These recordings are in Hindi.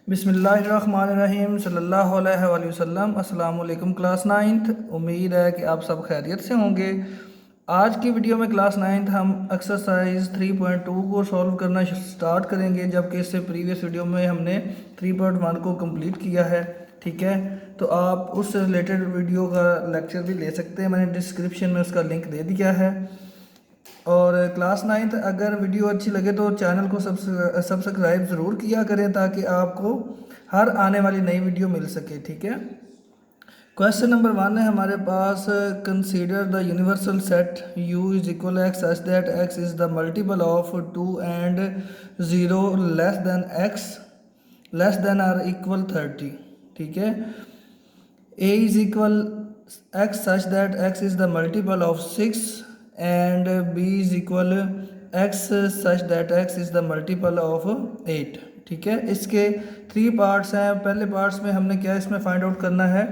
बिस्मिल्लाहिर्रहमानिर्रहीम सल्लल्लाहु अलैहि वसल्लम। अस्सलाम वालेकुम क्लास नाइन्थ। उम्मीद है कि आप सब खैरियत से होंगे। आज की वीडियो में क्लास नाइन्थ हम एक्सरसाइज 3.2 को सॉल्व करना स्टार्ट करेंगे, जबकि इससे प्रीवियस वीडियो में हमने 3.1 को कंप्लीट किया है। ठीक है, तो आप उससे रिलेटेड वीडियो का लेक्चर भी ले सकते हैं, मैंने डिस्क्रिप्शन में उसका लिंक दे दिया है। और क्लास नाइन्थ अगर वीडियो अच्छी लगे तो चैनल को सब्सक्राइब ज़रूर किया करें, ताकि आपको हर आने वाली नई वीडियो मिल सके। ठीक है, क्वेश्चन नंबर 1 है हमारे पास। Consider the universal set u is equal x such that x is the multiple of 2 and 0 less than or equal 30। ठीक है, a is equal x such that x is the multiple of 6 and b is equal x such that x is the multiple of 8। ठीक है, इसके 3 पार्ट्स हैं। पहले पार्ट्स में हमने क्या इसमें फाइंड आउट करना है,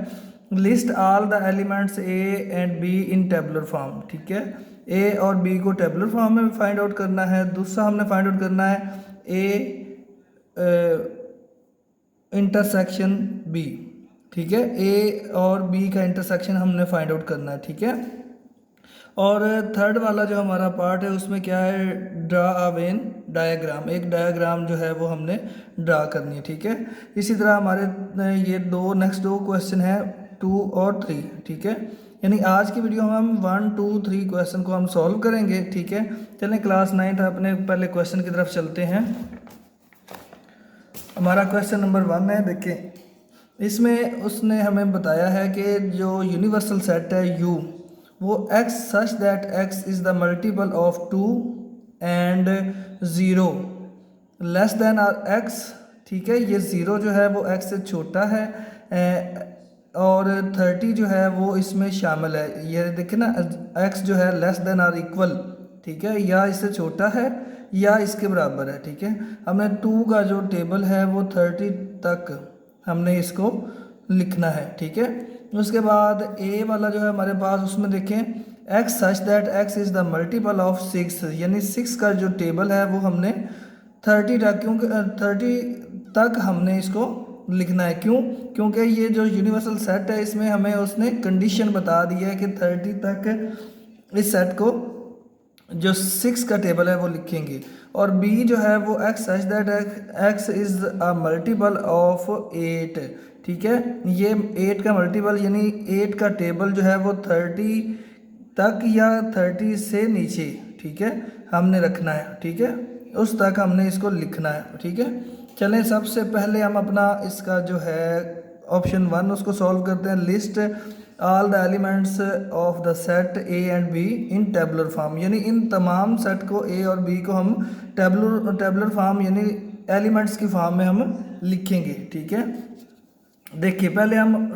list all the elements A and be in tabular form. ठीक है, ए और बी को टेबुलर फॉर्म में फाइंड आउट करना है। दूसरा हमने फाइंड आउट करना है ए इंटरसेक्शन बी। ठीक है, ए और बी का इंटरसेक्शन हमने फाइंड आउट करना है। ठीक है, और थर्ड वाला जो हमारा पार्ट है उसमें क्या है, ड्रा अ वेन डायग्राम। एक डायग्राम जो है वो हमने ड्रा करनी है। ठीक है, इसी तरह हमारे ये नेक्स्ट दो क्वेश्चन है 2 और 3। ठीक है, यानी आज की वीडियो में हम 1 2 3 क्वेश्चन को हम सॉल्व करेंगे। ठीक है, चलें क्लास 9 अपने पहले क्वेश्चन की तरफ चलते हैं। हमारा क्वेश्चन नंबर 1 है, देखें इसमें उसने हमें बताया है कि जो यूनिवर्सल सेट है u वो x such that x is the multiple of 2 and 0 less than or x। ठीक है, ये 0 जो है वो x से छोटा है और 30 जो है वो इसमें शामिल है। ये देखिए ना, x जो है लेस देन आर इक्वल, ठीक है, या इससे छोटा है या इसके बराबर है। ठीक है, हमने 2 का जो टेबल है वो 30 तक हमने इसको लिखना है। ठीक है, उसके बाद ए वाला जो है हमारे पास, उसमें देखें x such that x is the multiple of 6, यानी 6 का जो टेबल है वो हमने 30 तक, क्योंकि 30 तक हमने इसको लिखना है। क्योंकि ये जो यूनिवर्सल सेट है इसमें हमें उसने कंडीशन बता दी है कि 30 तक इस सेट को जो 6 का टेबल है वो लिखेंगे। और b जो है वो x such that x is a multiple of 8। ठीक है, ये 8 का मल्टीपल यानी 8 का टेबल जो है वो 30 तक या 30 से नीचे, ठीक है, हमने रखना है। ठीक है, उस तक हमने इसको लिखना है। ठीक है, चलें सबसे पहले हम अपना इसका जो है ऑप्शन 1 उसको सॉल्व करते हैं। List all the elements of the set A and be in tabular form, यानी इन तमाम सेट को ए और बी को हम टेबुलर फॉर्म यानी एलिमेंट्स की फॉर्म में हम लिखेंगे। ठीक है, देखिए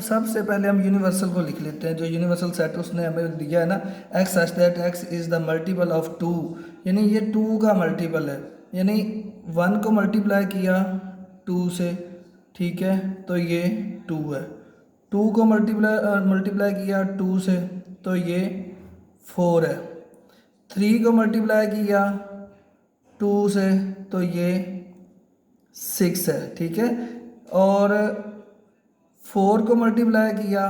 सबसे पहले हम यूनिवर्सल को लिख लेते हैं। जो यूनिवर्सल सेट उसने हमें दिया है ना, x such that x is the multiple of 2, यानी ये 2 का मल्टीपल है, यानी 1 को मल्टीप्लाई किया 2 से, ठीक है, तो ये 2 है। 2 को मल्टीप्लाई किया 2 से तो ये 4 है। 3 को मल्टीप्लाई किया 2 से तो ये 6 है। ठीक है, और 4 को मल्टीप्लाई किया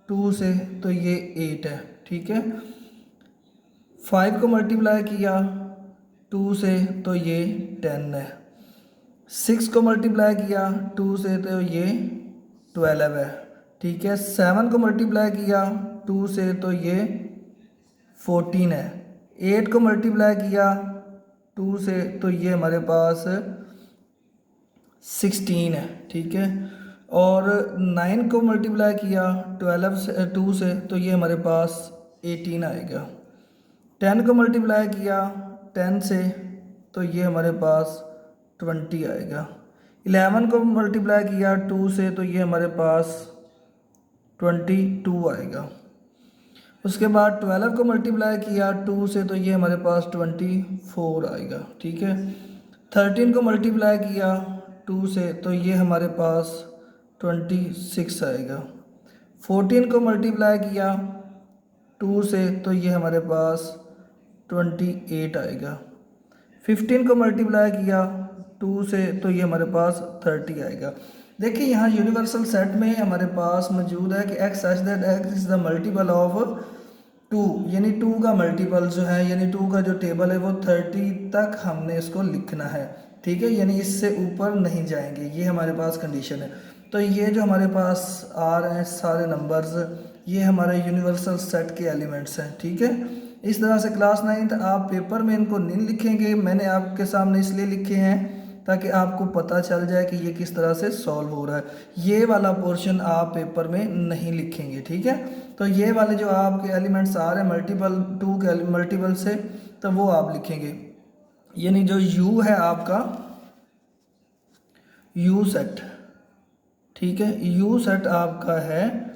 2 से तो ये 8 है। ठीक है, 5 को मल्टीप्लाई किया 2 से तो ये 10 है। 6 को मल्टीप्लाई किया 2 से तो ये 12 है। ठीक है, 7 को मल्टीप्लाई किया 2 से तो ये 14 है। 8 को मल्टीप्लाई किया 2 से तो ये हमारे पास 16 है। ठीक है, और 9 को मल्टीप्लाई किया 12 से 2 से तो ये हमारे पास 18 आएगा। 10 को मल्टीप्लाई किया 10 से तो ये हमारे पास 20 आएगा। 11 को मल्टीप्लाई किया 2 से तो ये हमारे पास 22 आएगा। उसके बाद 12 को मल्टीप्लाई किया 2 से तो ये हमारे पास 24 आएगा। ठीक है, 13 को मल्टीप्लाई किया 2 से तो ये हमारे पास 26 आएगा। 14 को मल्टीप्लाई किया 2 से तो ये हमारे पास 28 आएगा। 15 को मल्टीप्लाई किया 2 से, तो ये हमारे पास 30 आएगा। देखिए यहाँ यूनिवर्सल सेट में हमारे पास मौजूद है कि x such that x is the multiple of 2, यानी 2 का मल्टीपल जो है, यानी 2 का जो टेबल है वो 30 तक हमने इसको लिखना है, ठीक है, यानी इससे ऊपर नहीं जाएंगे, ये हमारे पास कंडीशन है। तो ये जो हमारे पास आ रहे हैं सारे नंबर्स, ये हमारे यूनिवर्सल सेट के एलिमेंट्स हैं, ठीक है। इस तरह से क्लास 9th आप पेपर में इनको नहीं लिखेंगे, मैंने आपके सामने इसलिए लिखे हैं ताकि आपको पता चल जाए कि ये किस तरह से सॉल्व हो रहा है। ये वाला पोर्शन आप पेपर में नहीं लिखेंगे, ठीक है। तो ये वाले जो आपके एलिमेंट्स आ रहे हैं मल्टीपल 2 के मल्टीपल से, तो वो आप लिखेंगे, यानी जो u है आपका u सेट, ठीक है, u सेट आपका है,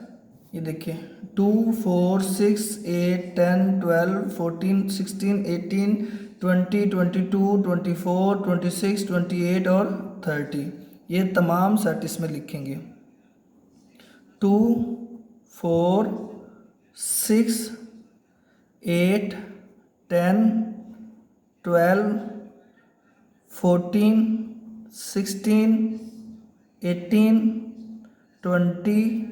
ये देखिए 2 4 6 8 10 12 14 16 18 20 22 24 26 28 और 30, ये तमाम सेट इसमें लिखेंगे। 2 4 6 8 10 12 14 16 18 20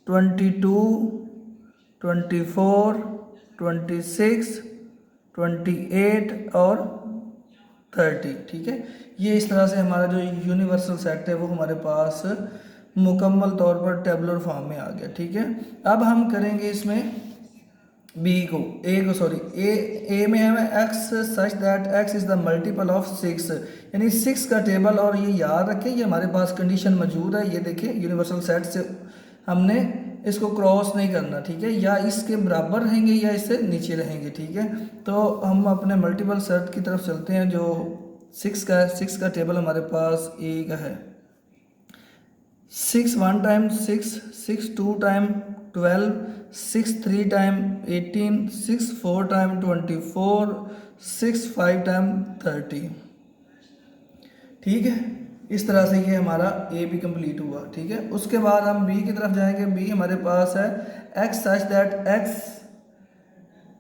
22 24 26 28 और 30, ठीक है। ये इस तरह से हमारा जो यूनिवर्सल सेट है वो हमारे पास मुकम्मल तौर पर टेबुलर फॉर्म में आ गया, ठीक है। अब हम करेंगे इसमें ए में है x such that x is the multiple of 6, यानी 6 का टेबल, और ये याद रखें ये हमारे पास कंडीशन मौजूद है, ये देखें यूनिवर्सल सेट से हमने इसको क्रॉस नहीं करना, ठीक है, या इसके बराबर रहेंगे या इससे नीचे रहेंगे, ठीक है। तो हम अपने मल्टीपल सेट की तरफ चलते हैं जो 6 का है। 6 का टेबल हमारे पास ए का है, 6 1 time 6, 6 2 time 12, 6 3 time 18, 6 4 time 24, 6 5 time 30, ठीक है। इस तरह से ये हमारा ए भी कंप्लीट हुआ, ठीक है। उसके बाद हम बी की तरफ जाएंगे। बी हमारे पास है x such that x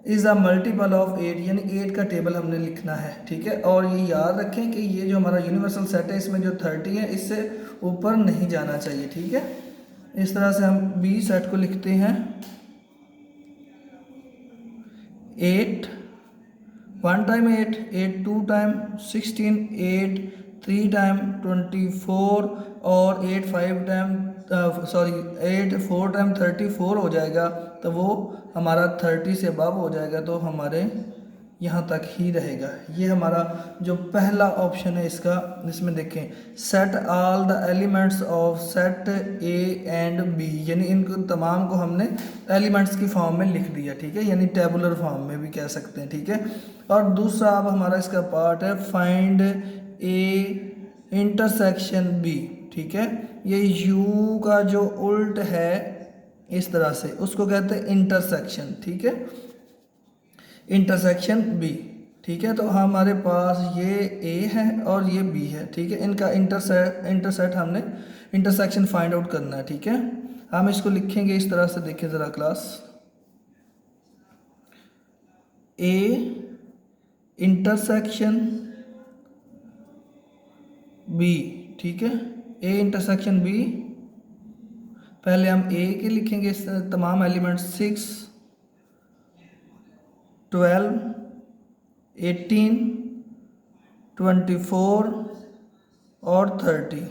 is a multiple of 8, यानी 8 का टेबल हमने लिखना है, ठीक है। और ये याद रखें कि ये जो हमारा यूनिवर्सल सेट है इसमें जो 30 है इससे ऊपर नहीं जाना चाहिए, ठीक है। इस तरह से हम बी सेट को लिखते हैं 8 1 टाइम 8, 8 2 टाइम 16, 8 3 टाइम 24 और 8 5 टाइम 8 4 टाइम 34 हो जाएगा, तो वो हमारा 30 से अबव हो जाएगा, तो हमारे यहाँ तक ही रहेगा। ये हमारा जो पहला ऑप्शन है इसका, इसमें देखें set all the elements of set A and B, यानी इनको तमाम को हमने एलिमेंट्स की फॉर्म में लिख दिया, ठीक है, यानी टेबुलर फॉर्म में भी कह सकते हैं, ठीक है। और दूसरा अब हमारा इसका पार्ट है फाइंड ए इंटरसेक्शन बी, ठीक है। ये यू का जो उल्ट है इस तरह से उसको कहते हैं इंटरसेक्शन, ठीक है, इंटरसेक्शन बी, ठीक है। तो हमारे पास ये ए है और ये बी है, ठीक है, इनका इंटरसेट हमने इंटरसेक्शन फाइंड आउट करना है, ठीक है। हम इसको लिखेंगे इस तरह से, देखिए ज़रा क्लास, ए इंटरसेक्शन बी, ठीक है, ए इंटरसेक्शन बी। पहले हम ए के लिखेंगे तमाम एलिमेंट 6 12 18 24 और 30,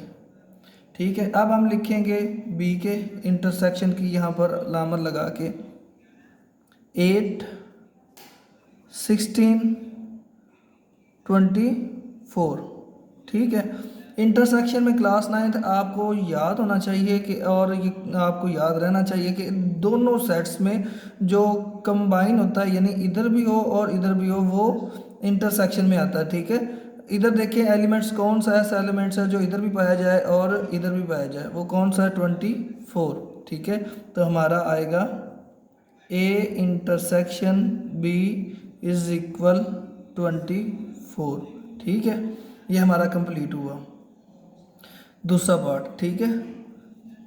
ठीक है। अब हम लिखेंगे बी के इंटरसेक्शन की यहाँ पर लामर लगा के 8 16 24, ठीक है। इंटरसेक्शन में क्लास 9th आपको याद होना चाहिए कि, और ये आपको याद रहना चाहिए कि दोनों सेट्स में जो कंबाइन होता है, यानी इधर भी हो और इधर भी हो, वो इंटरसेक्शन में आता है, ठीक है। इधर देखिए एलिमेंट्स कौन सा ऐसा एलिमेंट्स है जो इधर भी पाया जाए और इधर भी पाया जाए, वो कौन सा है 24, ठीक है। तो हमारा आएगा A intersection B is equal 24, ठीक है। ये हमारा कंप्लीट हुआ दूसरा पार्ट, ठीक है।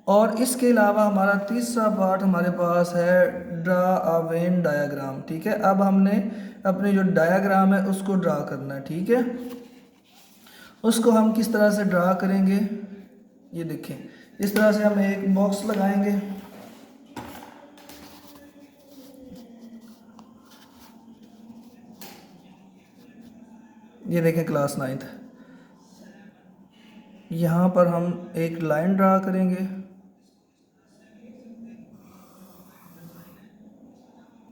और इसके अलावा हमारा तीसरा पार्ट हमारे पास है ड्रा अ वेन डायग्राम, ठीक है। अब हमने अपने जो डायग्राम है उसको ड्रा करना है, ठीक है। उसको हम किस तरह से ड्रा करेंगे, ये देखें, इस तरह से हम एक बॉक्स लगाएंगे। ये देखें क्लास 9th, यहाँ पर हम एक लाइन ड्रा करेंगे,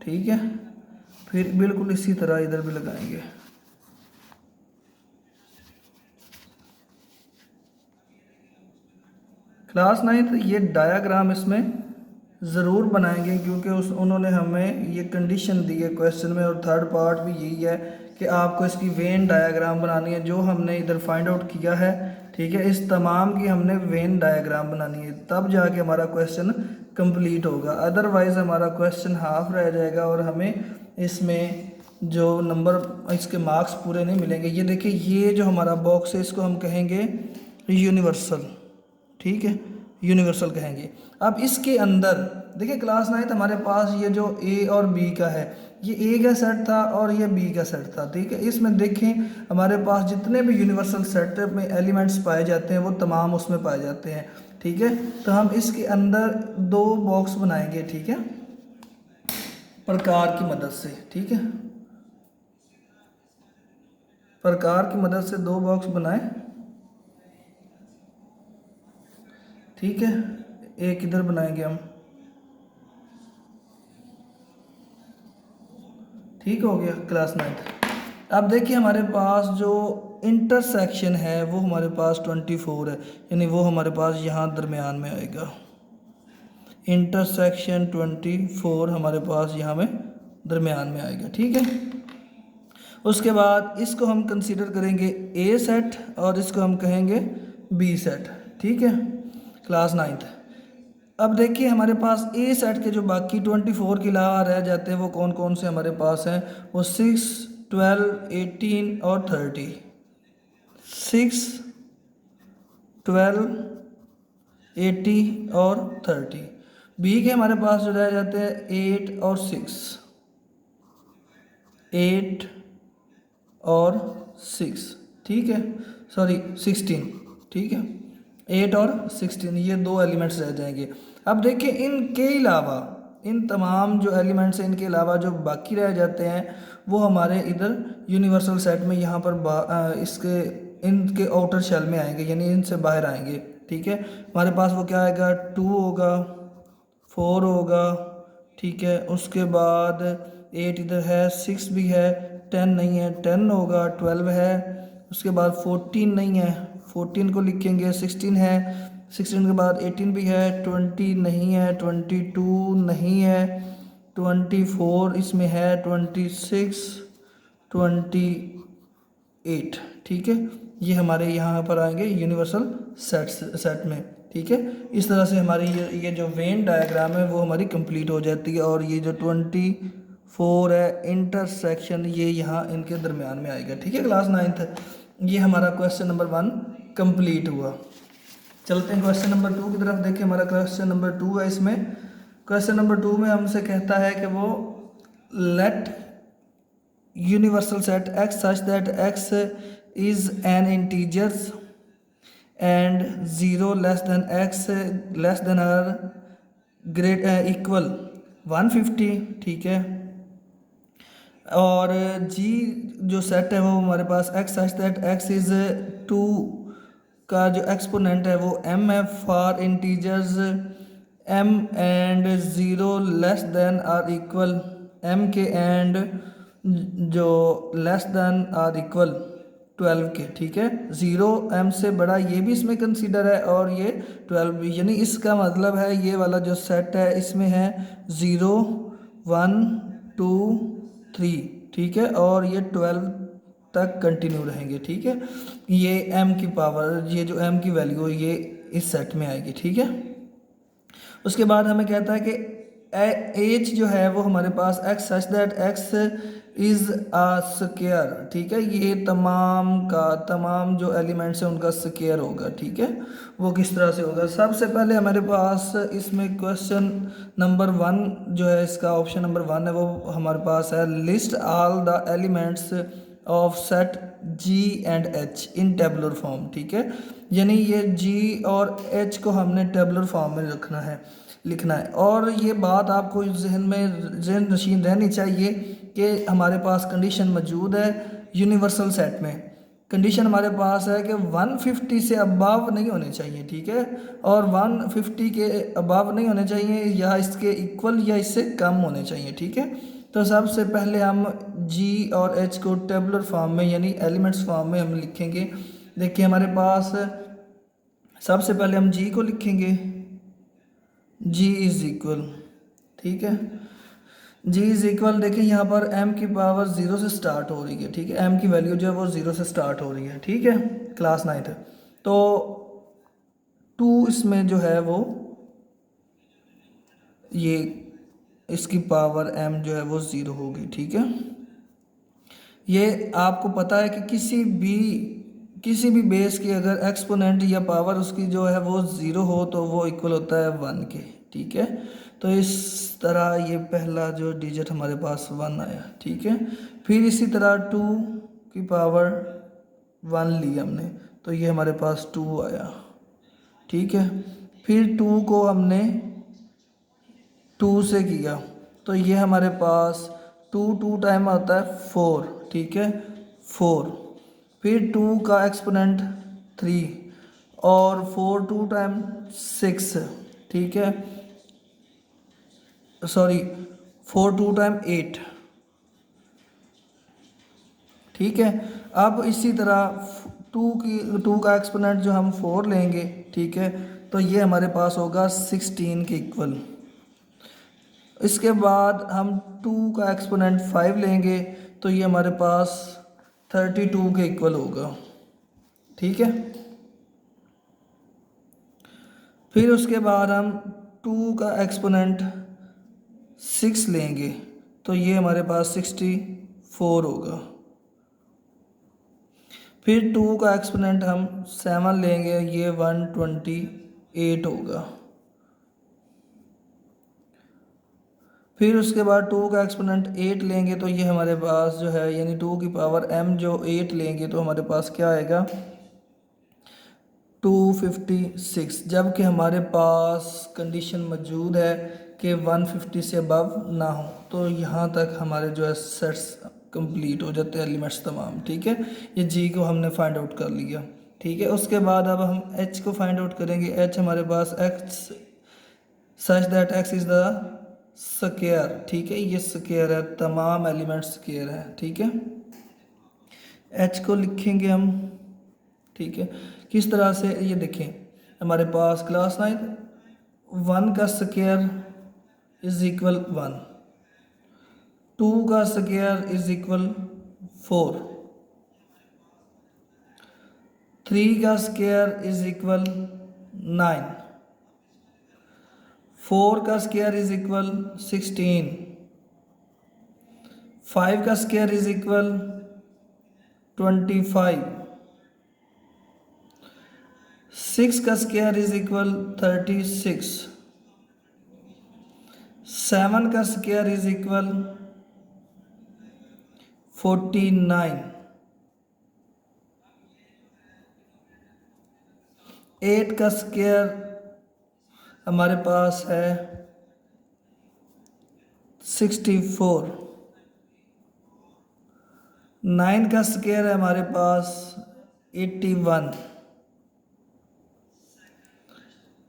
ठीक है। फिर बिल्कुल इसी तरह इधर भी लगाएंगे। क्लास 9th ये डायाग्राम इसमें ज़रूर बनाएंगे, क्योंकि उन्होंने हमें ये कंडीशन दी है क्वेश्चन में, और थर्ड पार्ट भी यही है कि आपको इसकी वेन डायाग्राम बनानी है, जो हमने इधर फाइंड आउट किया है, ठीक है। इस तमाम की हमने वेन डायाग्राम बनानी है, तब जाके हमारा क्वेश्चन कंप्लीट होगा, अदरवाइज़ हमारा क्वेश्चन हाफ रह जाएगा और हमें इसमें जो नंबर इसके मार्क्स पूरे नहीं मिलेंगे। ये देखिए, ये जो हमारा बॉक्स है इसको हम कहेंगे यूनिवर्सल, ठीक है, यूनिवर्सल कहेंगे। अब इसके अंदर देखिए क्लास 9th हमारे पास ये जो ए और बी का है, ये ए का सेट था और ये बी का सेट था, ठीक है। इसमें देखें हमारे पास जितने भी यूनिवर्सल सेट में एलिमेंट्स पाए जाते हैं वो तमाम उसमें पाए जाते हैं, ठीक है। तो हम इसके अंदर दो बॉक्स बनाएंगे, ठीक है, प्रकार की मदद से, ठीक है, प्रकार की मदद से दो बॉक्स बनाए, ठीक है। एक इधर बनाएंगे हम, ठीक हो गया क्लास 9th। अब देखिए हमारे पास जो इंटरसेक्शन है वो हमारे पास 24 है, यानी वो हमारे पास यहाँ दरमियान में आएगा। इंटरसेक्शन 24 हमारे पास यहाँ में दरमियान में आएगा, ठीक है। उसके बाद इसको हम कंसीडर करेंगे ए सेट और इसको हम कहेंगे बी सेट, ठीक है, क्लास 9th। अब देखिए हमारे पास ए सेट के जो बाकी 24 के अलावा रह जाते हैं वो कौन कौन से हमारे पास हैं, वो 6, 12, 18 और 30। 6, 12, 80 और 30। बी के हमारे पास जो रह जाते हैं 8 और 6, 8 और 6, ठीक है, सॉरी 16, ठीक है, 8 और 16, ये दो एलिमेंट्स रह जाएंगे। अब देखिए इनके अलावा, इन तमाम जो एलिमेंट्स हैं इनके अलावा जो बाकी रह जाते हैं वो हमारे इधर यूनिवर्सल सेट में यहाँ पर इसके इनके आउटर शेल में आएंगे, यानी इनसे बाहर आएंगे, ठीक है। हमारे पास वो क्या आएगा, 2 होगा, 4 होगा, ठीक है। उसके बाद 8 इधर है, 6 भी है, 10 नहीं है, 10 होगा, 12 है। उसके बाद 14 नहीं है, 14 को लिखेंगे, 16 है, 16 के बाद 18 भी है, 20 नहीं है, 22 नहीं है, 24 इसमें है, 26, 28, ठीक है। ये हमारे यहाँ पर आएंगे यूनिवर्सल सेट में, ठीक है। इस तरह से हमारी ये जो वेन डायग्राम है वो हमारी कंप्लीट हो जाती है, और ये जो 24 है इंटरसेक्शन ये यहाँ इनके दरमियान में आएगा, ठीक है, क्लास 9th। ये हमारा क्वेश्चन नंबर 1 कंप्लीट हुआ। चलते हैं क्वेश्चन नंबर 2 की तरफ। देखिए हमारा क्वेश्चन नंबर 2 है। इसमें क्वेश्चन नंबर 2 में हमसे कहता है कि वो let universal set x such that x is an integers and 0 less than x less than और ग्रेट इक्वल 150, ठीक है। और जी जो सेट है वो हमारे पास x such that x is 2 का जो एक्सपोनेंट है वो m है for integers m and 0 less than और इक्वल m के एंड जो लेस देन और इक्वल 12 के, ठीक है। 0 m से बड़ा ये भी इसमें कंसीडर है और ये 12 भी, यानी इसका मतलब है ये वाला जो सेट है इसमें है 0, 1, 2, 3, ठीक है, और ये 12 तक कंटिन्यू रहेंगे, ठीक है। ये m की पावर, ये जो m की वैल्यू है ये इस सेट में आएगी, ठीक है। उसके बाद हमें कहता है कि एच जो है वो हमारे पास x such that x is a square, ठीक है। ये तमाम का तमाम जो एलिमेंट्स हैं उनका स्क्वायर होगा, ठीक है। वो किस तरह से होगा, सबसे पहले हमारे पास इसमें क्वेश्चन नंबर 1 जो है इसका ऑप्शन नंबर 1 है वो हमारे पास है list all the elements of set G and H in tabular form, ठीक है। यानी ये जी और एच को हमने टेबुलर फॉर्म में रखना है, लिखना है। और ये बात आपको जहन नशीन रहनी चाहिए कि हमारे पास कंडीशन मौजूद है यूनिवर्सल सेट में। कंडीशन हमारे पास है कि 150 से अबव नहीं होने चाहिए, ठीक है, और 150 के अबव नहीं होने चाहिए, या इसके इक्वल या इससे कम होने चाहिए, ठीक है। तो सबसे पहले हम जी और एच को टेबुलर फॉर्म में यानी एलिमेंट्स फॉर्म में हम लिखेंगे। देखिए हमारे पास सबसे पहले हम जी को लिखेंगे, जी इज़ इक्वल, ठीक है, जी इज़ इक्वल। देखिए यहाँ पर m की पावर 0 से स्टार्ट हो रही है, ठीक है, m की वैल्यू जो है वो 0 से स्टार्ट हो रही है, ठीक है, क्लास 9th। तो 2 इसमें जो है वो ये इसकी पावर m जो है वो 0 होगी, ठीक है। ये आपको पता है कि किसी भी बेस की अगर एक्सपोनेंट या पावर उसकी जो है वो 0 हो तो वो इक्वल होता है 1 के, ठीक है। तो इस तरह ये पहला जो डिजिट हमारे पास 1 आया, ठीक है। फिर इसी तरह 2 की पावर 1 ली हमने, तो ये हमारे पास 2 आया, ठीक है। फिर 2 को हमने 2 से किया, तो ये हमारे पास 2 टाइम आता है 4, ठीक है, 4। फिर 2 का एक्सपोनेंट 3 और 4 2 टाइम 6, ठीक है, सॉरी 4 2 टाइम 8, ठीक है। अब इसी तरह 2 का एक्सपोनेंट जो हम 4 लेंगे, ठीक है, तो ये हमारे पास होगा 16 के इक्वल। इसके बाद हम 2 का एक्सपोनेंट 5 लेंगे, तो ये हमारे पास 32 के इक्वल होगा, ठीक है। फिर उसके बाद हम 2 का एक्सपोनेंट 6 लेंगे, तो ये हमारे पास 64 होगा। फिर 2 का एक्सपोनेंट हम 7 लेंगे, ये 128 होगा। फिर उसके बाद 2 का एक्सपोनेंट 8 लेंगे, तो ये हमारे पास जो है यानी 2 की पावर m जो 8 लेंगे तो हमारे पास क्या आएगा 256। जबकि हमारे पास कंडीशन मौजूद है कि 150 से अबव ना हो, तो यहाँ तक हमारे जो है सेट्स कंप्लीट हो जाते हैं, एलिमेंट्स तमाम, ठीक है। ये जी को हमने फाइंड आउट कर लिया, ठीक है। उसके बाद अब हम एच को फाइंड आउट करेंगे। एच हमारे पास x such that x is the square, ठीक है, ये स्क्वायर है, तमाम एलिमेंट्स स्क्वायर है, ठीक है। एच को लिखेंगे हम, ठीक है, किस तरह से, ये देखें हमारे पास क्लास 9 1 का स्क्वायर इज इक्वल 1, 2 का स्क्वायर इज इक्वल 4, 3 का स्क्वायर इज इक्वल 9, 4 का स्क्वायर इज इक्वल 16, 5 का स्क्वायर इज इक्वल 25, 6 का स्क्वायर इज इक्वल 36, 7 का स्क्वायर इज इक्वल 49, 8 का स्क्वायर हमारे पास है 64, 9 का स्क्वायर है हमारे पास 81,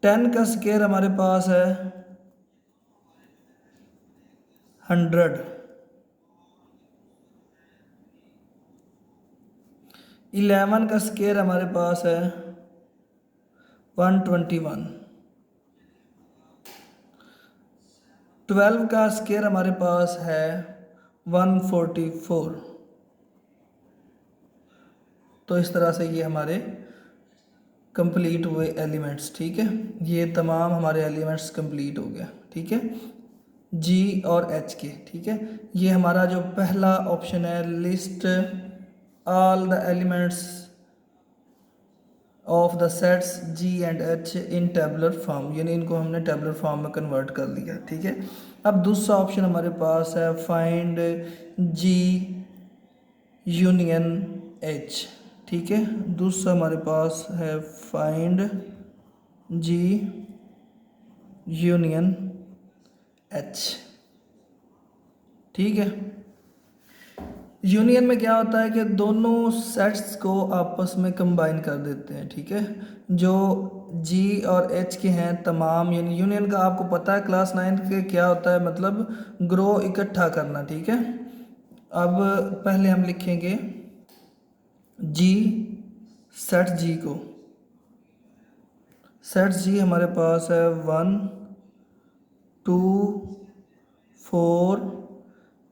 10 का स्क्वायर हमारे पास है 100, 11 का स्क्वायर हमारे पास है 121, 12 का स्क्वायर हमारे पास है 144। तो इस तरह से ये हमारे कंप्लीट हुए एलिमेंट्स, ठीक है, ये तमाम हमारे एलिमेंट्स कंप्लीट हो गया, ठीक है, जी और एच के, ठीक है। ये हमारा जो पहला ऑप्शन है, list all the elements of the sets G and H in tabular form, यानी इनको हमने टेबुलर फॉर्म में कन्वर्ट कर लिया, ठीक है। अब दूसरा ऑप्शन हमारे पास है फाइंड जी यूनियन एच। ठीक है, दूसरा हमारे पास है फाइंड जी यूनियन एच। ठीक है, यूनियन में क्या होता है कि दोनों सेट्स को आपस में कंबाइन कर देते हैं। ठीक है, जो जी और एच के हैं तमाम, यानी यूनियन का आपको पता है क्लास 9 के क्या होता है, मतलब ग्रो इकट्ठा करना। ठीक है, अब पहले हम लिखेंगे जी, सेट जी को, सेट जी हमारे पास है 1 2 4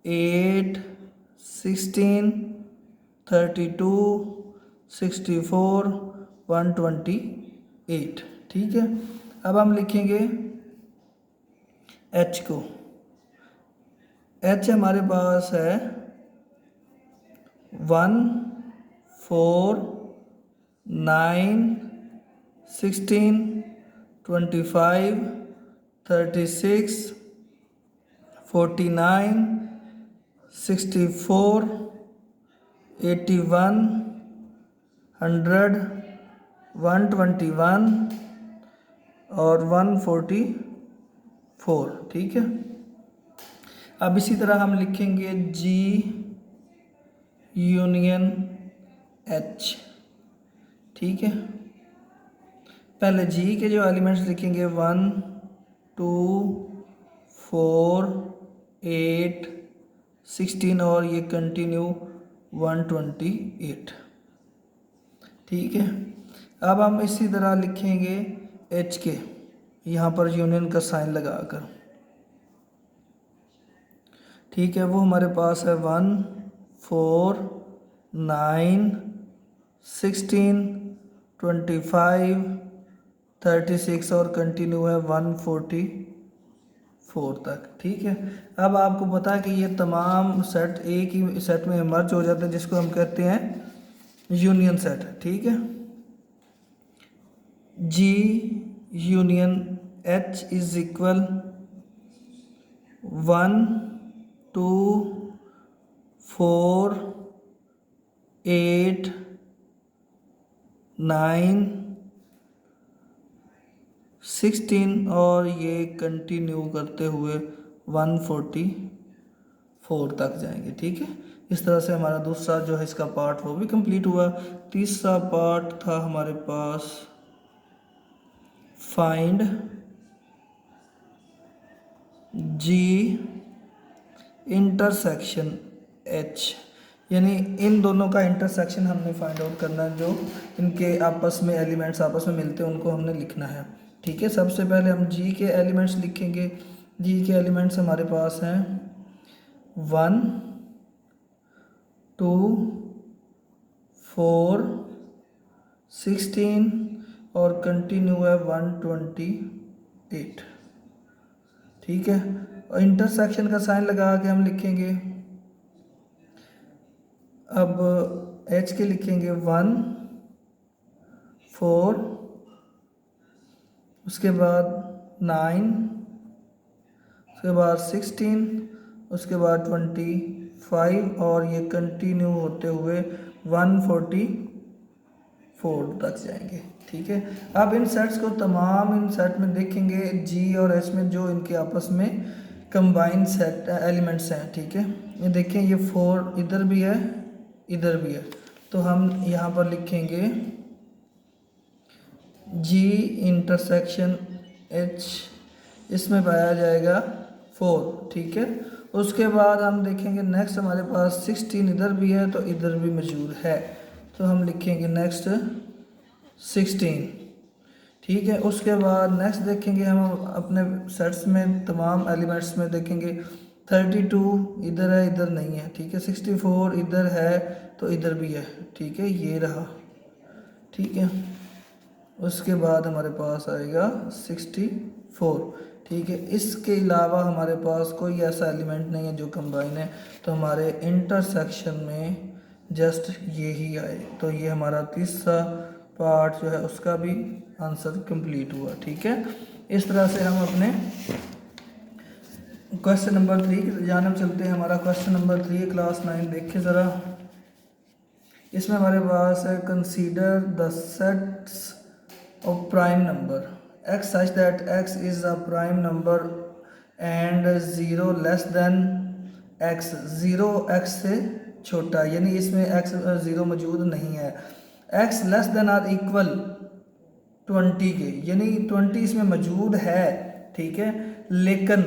8 16 32 64 128। ठीक है, अब हम लिखेंगे एच को, एच हमारे पास है 1 4 9 16 25 36 49 64 81 100 121 और 144। ठीक है, अब इसी तरह हम लिखेंगे जी यूनियन एच। ठीक है, पहले जी के जो एलिमेंट्स लिखेंगे 1 2 4 8 16 और ये कंटिन्यू 128। ठीक है, अब हम इसी तरह लिखेंगे एच के, यहाँ पर यूनियन का साइन लगाकर। ठीक है, वो हमारे पास है 1 4 9 16 25 36 और कंटिन्यू है 144 तक। ठीक है, अब आपको पता है कि ये तमाम सेट एक ही सेट में मर्ज हो जाते हैं, जिसको हम कहते हैं यूनियन सेट। ठीक है, जी यूनियन एच इज इक्वल 1 2 4 8 9 16 और ये कंटिन्यू करते हुए 144 तक जाएंगे। ठीक है, इस तरह से हमारा दूसरा जो है इसका पार्ट वो भी कंप्लीट हुआ। तीसरा पार्ट था हमारे पास फाइंड जी इंटरसेक्शन एच, यानी इन दोनों का इंटरसेक्शन हमने फाइंड आउट करना है, जो इनके आपस में एलिमेंट्स आपस में मिलते हैं उनको हमने लिखना है। ठीक है, सबसे पहले हम जी के एलिमेंट्स लिखेंगे। जी के एलिमेंट्स हमारे पास हैं 1 2 4 16 और कंटिन्यू है 128। ठीक है, और इंटरसेक्शन का साइन लगा के हम लिखेंगे, अब एच के लिखेंगे 1 4, उसके बाद 9, उसके बाद 16, उसके बाद 25 और ये कंटिन्यू होते हुए 144 तक जाएंगे। ठीक है, अब इन सेट्स को तमाम इन सेट में देखेंगे जी और एच में जो इनके आपस में कंबाइंड सेट एलिमेंट्स हैं। ठीक है, ये देखें, ये 4 इधर भी है इधर भी है, तो हम यहाँ पर लिखेंगे जी इंटरसेक्शन एच, इसमें पाया जाएगा 4। ठीक है, उसके बाद हम देखेंगे नेक्स्ट हमारे पास 16 इधर भी है तो इधर भी मौजूद है, तो हम लिखेंगे नेक्स्ट 16। ठीक है, उसके बाद नेक्स्ट देखेंगे हम अपने सेट्स में तमाम एलिमेंट्स में देखेंगे 32 इधर है इधर नहीं है। ठीक है, 64 इधर है तो इधर भी है। ठीक है, ये रहा। ठीक है, उसके बाद हमारे पास आएगा 64। ठीक है, इसके अलावा हमारे पास कोई ऐसा एलिमेंट नहीं है जो कंबाइन है, तो हमारे इंटरसेक्शन में जस्ट यही आए, तो ये हमारा तीसरा पार्ट जो है उसका भी आंसर कंप्लीट हुआ। ठीक है, इस तरह से हम अपने क्वेश्चन नंबर 3 की जानब चलते हैं। हमारा क्वेश्चन नंबर 3 क्लास 9 देखें ज़रा। इसमें हमारे पास है consider the sets of prime number x such that x is a prime number and zero less than x, zero x से छोटा, यानी इसमें एक्स ज़ीरो मौजूद नहीं है। X less than or equal 20 के, यानी 20 इसमें मौजूद है, ठीक है, लेकिन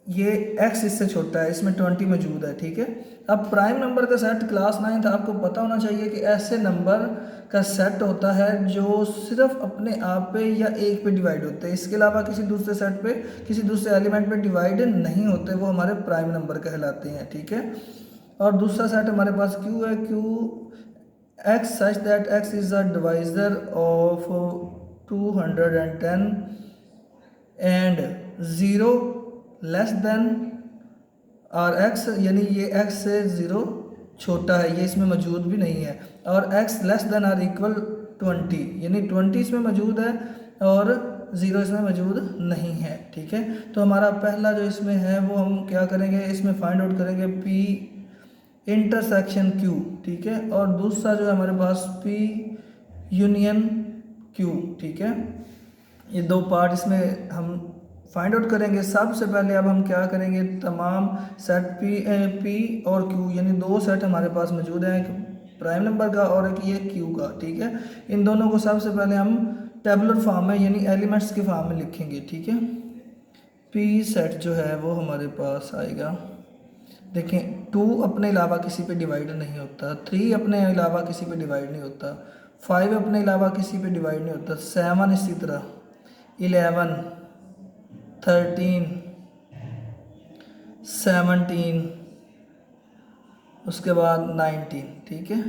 ये x इससे छोटा है, इसमें 20 मौजूद है, ठीक है। अब प्राइम नंबर का सेट क्लास 9 आपको पता होना चाहिए कि ऐसे नंबर का सेट होता है जो सिर्फ अपने आप पे या एक पे डिवाइड होते हैं, इसके अलावा किसी दूसरे सेट पे, किसी दूसरे एलिमेंट पे डिवाइड नहीं होते, वो हमारे प्राइम नंबर कहलाते हैं, ठीक है। और दूसरा सेट हमारे पास क्यू है, Q x such that x is a divisor of 210 and 0 less than और x, यानी ये x से 0 छोटा है, ये इसमें मौजूद भी नहीं है, और x less than or equal 20, यानी 20 इसमें मौजूद है और 0 इसमें मौजूद नहीं है, ठीक है। तो हमारा पहला जो इसमें है वो हम क्या करेंगे, इसमें फाइंड आउट करेंगे p इंटरसेक्शन Q, ठीक है, और दूसरा जो है हमारे पास P यूनियन Q, ठीक है। ये दो पार्ट इसमें हम फाइंड आउट करेंगे। सबसे पहले अब हम क्या करेंगे, तमाम सेट P और Q, यानी दो सेट हमारे पास मौजूद हैं, एक प्राइम नंबर का और एक ये Q का, ठीक है। इन दोनों को सबसे पहले हम टेबुलर फॉर्म में यानी एलिमेंट्स के फॉर्म में लिखेंगे, ठीक है। P सेट जो है वो हमारे पास आएगा, देखें 2 अपने अलावा किसी पे डिवाइड नहीं होता, 3 अपने अलावा किसी पे डिवाइड नहीं होता, 5 अपने अलावा किसी पे डिवाइड नहीं होता, 7 इसी तरह, 11, 13, 17, उसके बाद 19, ठीक है,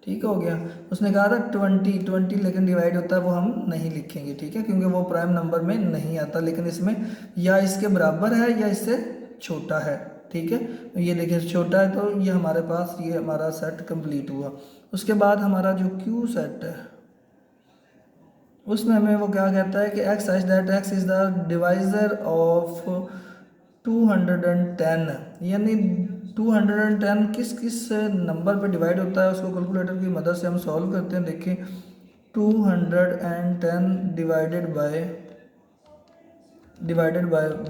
ठीक हो गया। उसने कहा था 20 लेकिन डिवाइड होता है, वो हम नहीं लिखेंगे, ठीक है, क्योंकि वो प्राइम नंबर में नहीं आता, लेकिन इसमें या इसके बराबर है या इससे छोटा है, ठीक है। तो ये देखिए छोटा है, तो ये हमारे पास ये हमारा सेट कंप्लीट हुआ। उसके बाद हमारा जो क्यू सेट है उसमें हमें वो क्या कहता है कि x such that x is the divisor of 210, यानी 210 किस किस नंबर पे डिवाइड होता है, उसको कैलकुलेटर की मदद से हम सॉल्व करते हैं। देखिए 210 डिवाइडेड बाय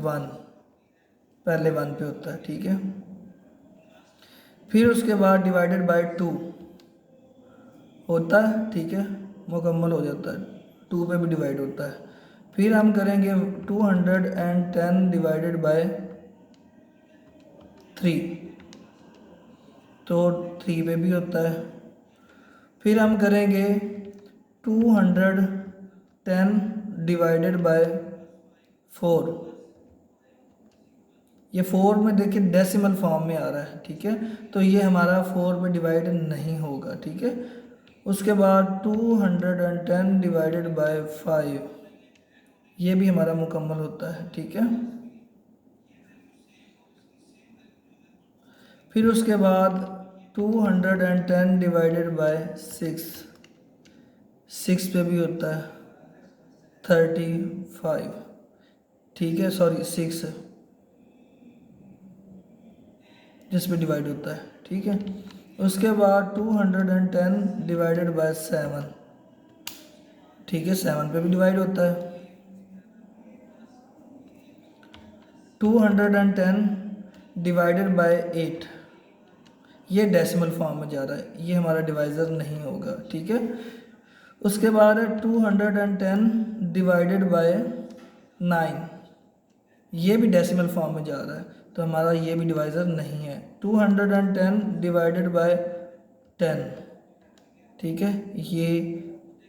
1, पहले 1 पे होता है, ठीक है। फिर उसके बाद डिवाइडेड बाय 2 होता है, ठीक है, मुकम्मल हो जाता है, 2 पे भी डिवाइड होता है। फिर हम करेंगे 210 डिवाइडेड बाय 3, तो 3 पे भी होता है। फिर हम करेंगे 210 डिवाइडेड बाय 4, ये 4 में देखिए डेसिमल फॉर्म में आ रहा है, ठीक है, तो ये हमारा 4 पे डिवाइड नहीं होगा, ठीक है। उसके बाद 210 डिवाइडेड बाय 5, ये भी हमारा मुकम्मल होता है, ठीक है। फिर उसके बाद 210 डिवाइडेड बाय 6 पे भी होता है 35, ठीक है, सॉरी 6 जिस पे डिवाइड होता है, ठीक है। उसके बाद 210 डिवाइडेड बाय 7, ठीक है, 7 पे भी डिवाइड होता है। 210 डिवाइडेड बाय 8, ये डेसिमल फॉर्म में जा रहा है, ये हमारा डिवाइज़र नहीं होगा, ठीक है। उसके बाद है 210 डिवाइडेड बाय 9, ये भी डेसिमल फॉर्म में जा रहा है, तो हमारा ये भी डिवाइज़र नहीं है। 210 डिवाइडेड बाय 10, ठीक है, ये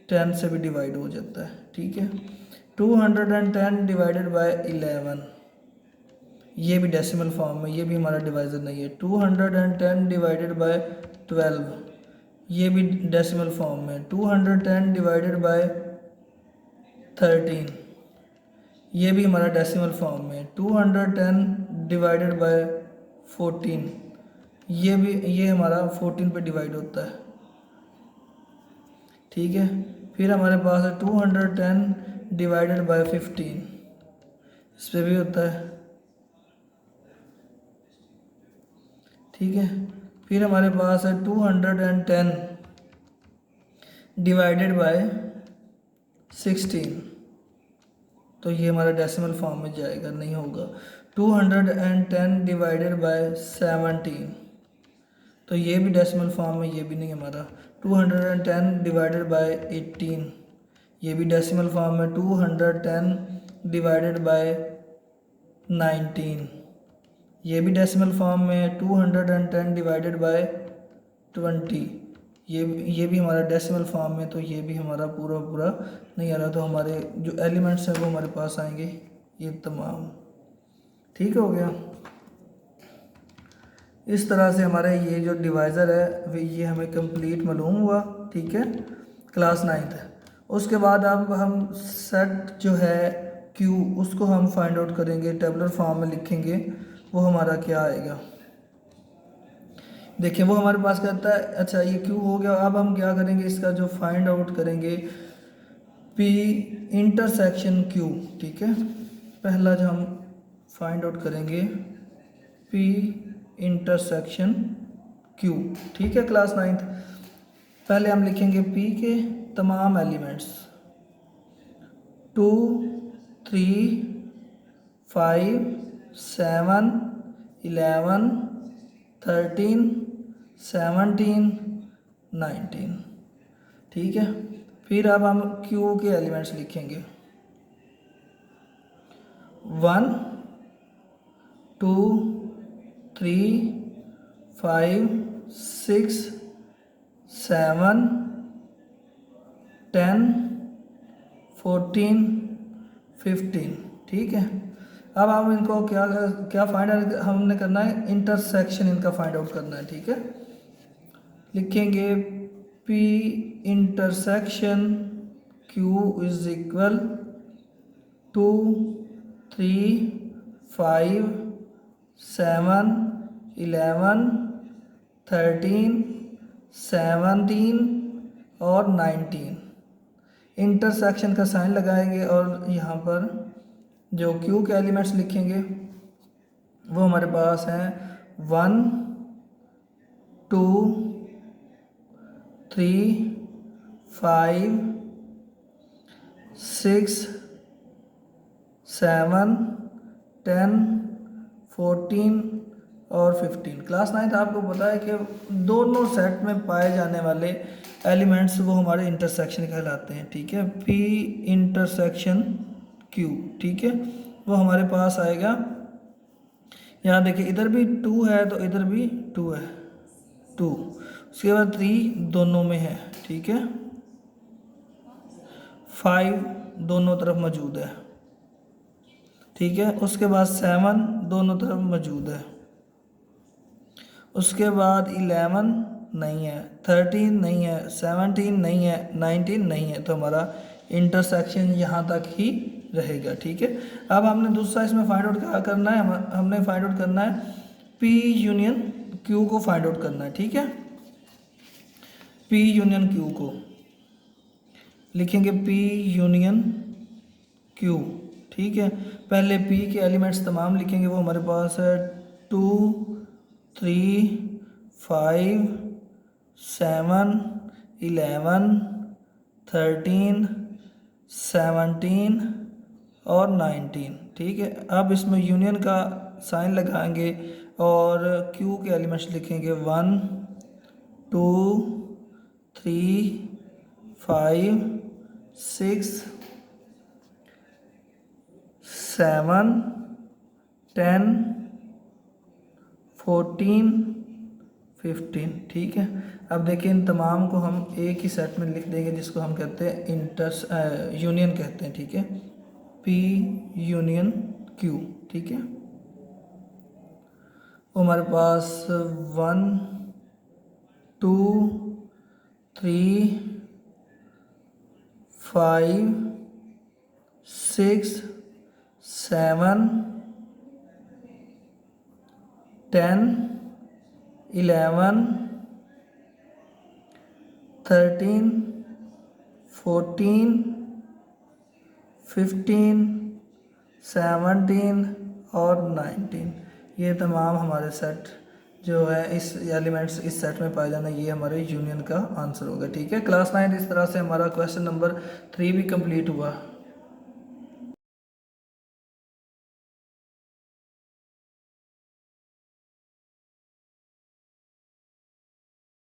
10 से भी डिवाइड हो जाता है, ठीक है। 210 डिवाइडेड बाय 11, ये भी डेसिमल फॉर्म में, ये भी हमारा डिवाइज़र नहीं है। 210 डिवाइडेड बाय 12, ये भी डेसिमल फॉर्म में। 210 डिवाइडेड बाय 13, ये भी हमारा डेसिमल फॉर्म में। 210 डिवाइडेड बाय 14, ये हमारा 14 पे डिवाइड होता है, ठीक है। फिर हमारे पास है 210 डिवाइडेड बाय 15, इस पे भी होता है, ठीक है। फिर हमारे पास है 210 डिवाइडेड बाय 16, तो ये हमारा डेसिमल फॉर्म में जाएगा, नहीं होगा। 210 डिवाइडेड बाय 17, तो ये भी डेसिमल फॉर्म में, ये भी नहीं हमारा। 210 डिवाइडेड बाय 18, ये भी डेसिमल फॉर्म में। 210 डिवाइडेड बाय 19, ये भी डेसिमल फॉर्म में। 210 डिवाइडेड बाय 20, ये भी हमारा डेसिमल फॉर्म में, तो ये भी हमारा पूरा पूरा नहीं आ रहा। तो हमारे जो एलिमेंट्स हैं वो हमारे पास आएंगे ये तमाम। ठीक हो गया। इस तरह से हमारे ये जो डिवाइज़र है ये हमें कंप्लीट मालूम हुआ। ठीक है, क्लास 9th है। उसके बाद अब हम सेट जो है क्यू, उसको हम फाइंड आउट करेंगे, टेबुलर फॉर्म में लिखेंगे। वो हमारा क्या आएगा, देखिए वो हमारे पास कहता है, अच्छा ये क्यू हो गया। अब हम क्या करेंगे, इसका जो फाइंड आउट करेंगे पी इंटरसेक्शन क्यू। ठीक है, पहला जो हम फाइंड आउट करेंगे पी इंटरसेक्शन क्यू। ठीक है, क्लास 9th। पहले हम लिखेंगे पी के तमाम एलिमेंट्स 2 3 5 7 11 13 17 19। ठीक है, फिर अब हम क्यू के एलिमेंट्स लिखेंगे 1 2 3 5 6 7 10 14 15। ठीक है, अब हम इनको क्या क्या फाइंड आउट हमने करना है, इंटरसेक्शन इनका फाइंड आउट करना है। ठीक है, लिखेंगे P intersection Q is equal 2 3 5 7 11 13 17 और 19। इंटरसेक्शन का साइन लगाएंगे और यहाँ पर जो Q के एलिमेंट्स लिखेंगे वो हमारे पास हैं 1 2 3 5 6 7 10 14 और 15। क्लास 9th आपको पता है कि दोनों सेट में पाए जाने वाले एलिमेंट्स वो हमारे इंटरसेक्शन कहलाते हैं। ठीक है, P इंटरसेक्शन Q। ठीक है, वो हमारे पास आएगा, यहाँ देखिए इधर भी 2 है तो इधर भी 2 है, 2। उसके बाद 3 दोनों में है। ठीक है, 5 दोनों तरफ मौजूद है। ठीक है, उसके बाद 7 दोनों तरफ मौजूद है। उसके बाद 11 नहीं है, 13 नहीं है, 17 नहीं है, 19 नहीं है। तो हमारा इंटरसेक्शन यहाँ तक ही रहेगा। ठीक है, अब हमने दूसरा इसमें फाइंड आउट क्या करना है, हमने फाइंड आउट करना है P यूनियन Q को फाइंड आउट करना है। ठीक है, P यूनियन Q को लिखेंगे P यूनियन Q। ठीक है, पहले P के एलिमेंट्स तमाम लिखेंगे, वो हमारे पास है 2 3 5 7 11 13 17 और 19। ठीक है, अब इसमें यूनियन का साइन लगाएंगे और Q के एलिमेंट्स लिखेंगे 1 2 3 5 6 7 10 14 15। ठीक है, अब देखिए इन तमाम को हम एक ही सेट में लिख देंगे जिसको हम कहते हैं यूनियन कहते हैं। ठीक है, P यूनियन Q। ठीक है, वो हमारे पास 1 2 3 5 6 7 10 11 13 14 15 17 और 19। ये तमाम हमारे सेट जो है इस एलिमेंट्स इस सेट में पाए जाना, ये हमारे यूनियन का आंसर होगा। ठीक है, क्लास 9 इस तरह से हमारा क्वेश्चन नंबर 3 भी कंप्लीट हुआ।